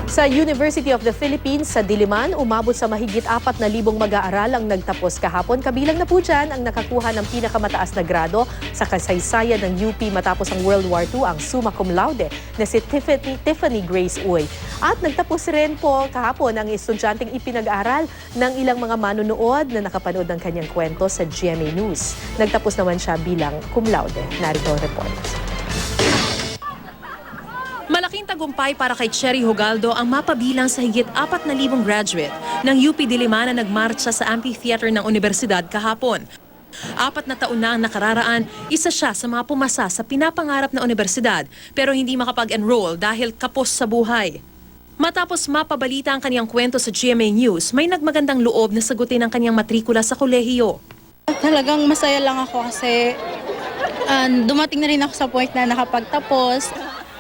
Sa University of the Philippines sa Diliman, umabot sa mahigit 4,000 mag-aaral ang nagtapos kahapon. Kabilang na po dyan ang nakakuha ng pinakamataas na grado sa kasaysayan ng UP matapos ang World War II, ang summa cum laude na si Tiffany Grace Uy. At nagtapos rin po kahapon ang estudyanteng ipinag-aral ng ilang mga manunood na nakapanood ng kanyang kwento sa GMA News. Nagtapos naman siya bilang cum laude. Narito ang report. Malaking tagumpay para kay Cherry Hogaldo ang mapabilang sa higit 4,000 graduate ng UP Diliman na nagmarcha sa amphitheater ng universidad kahapon. 4 na taon na ang nakararaan, isa siya sa mga pumasa sa pinapangarap na universidad pero hindi makapag-enroll dahil kapos sa buhay. Matapos mapabalita ang kanyang kwento sa GMA News, may nagmagandang loob na sagutin ang kanyang matrikula sa kolehiyo. Talagang masaya lang ako kasi dumating na rin ako sa point na nakapagtapos.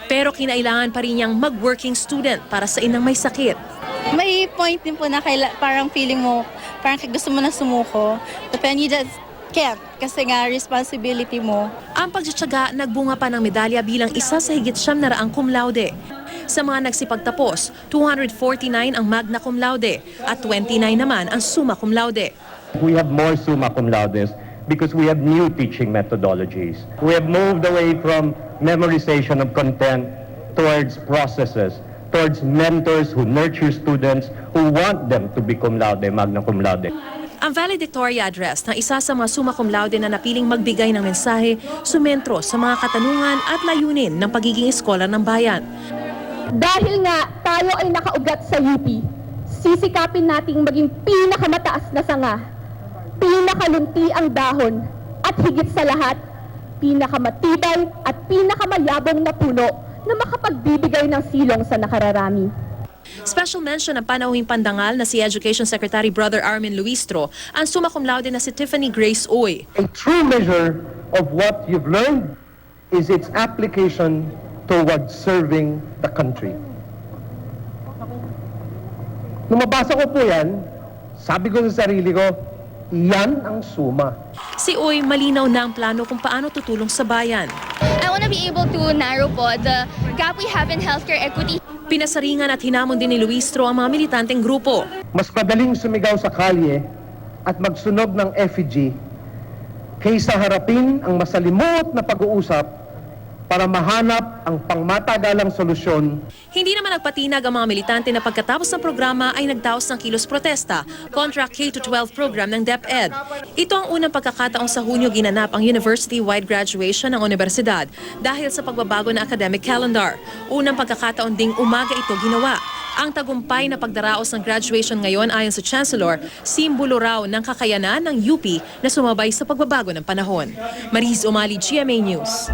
Pero kinailangan pa rin niyang mag-working student para sa inang may sakit. May point din po na parang feeling mo, parang gusto mo na sumuko. But then you just can't kasi nga responsibility mo. Ang pagtsatsaga nagbunga pa ng medalya bilang isa sa higit 900 cum laude. Sa mga nagsipagtapos, 249 ang magna cum laude at 29 naman ang summa cum laude. We have more summa cum laudes because we have new teaching methodologies. We have moved away from memorization of content towards processes, towards mentors who nurture students who want them to be cum laude, magna cum laude. Ang valedictory address ng isa sa mga summa cum laude na napiling magbigay ng mensahe, sumentro sa mga katanungan at layunin ng pagiging eskola ng bayan. Dahil nga tayo ay nakaugat sa UP, sisikapin nating maging pinakamataas na sanga, pinakalunti ang dahon, at higit sa lahat, pinakamatibay at pinakamayabong na puno na makapagbibigay ng silong sa nakararami. Special mention ng panauhing pandangal na si Education Secretary Brother Armin Luistro, ang summa cum laude na si Tiffany Grace Uy. A true measure of what you've learned is its application towards serving the country. Nung mabasa ko po yan, sabi ko sa sarili ko, yan ang suma. Si Uy malinaw na ang plano kung paano tutulong sa bayan. I want to be able to narrow po the gap we have in healthcare equity. Pinasaringan at hinamon din ni Luistro ang mga militanteng grupo. Mas madaling sumigaw sa kalye at magsunog ng effigy kaysa harapin ang masalimuot na pag-uusap para mahanap ang pangmatagalang solusyon. Hindi naman nagpatinag ang mga militante na pagkatapos ng programa ay nagdaos ng kilos protesta kontra K-12 program ng DepEd. Ito ang unang pagkakataong sa Hunyo ginanap ang university-wide graduation ng universidad dahil sa pagbabago ng academic calendar. Unang pagkakataon ding umaga ito ginawa. Ang tagumpay na pagdaraos ng graduation ngayon ayon sa Chancellor, simbolo raw ng kakayanan ng UP na sumabay sa pagbabago ng panahon. Mariz Umali, GMA News.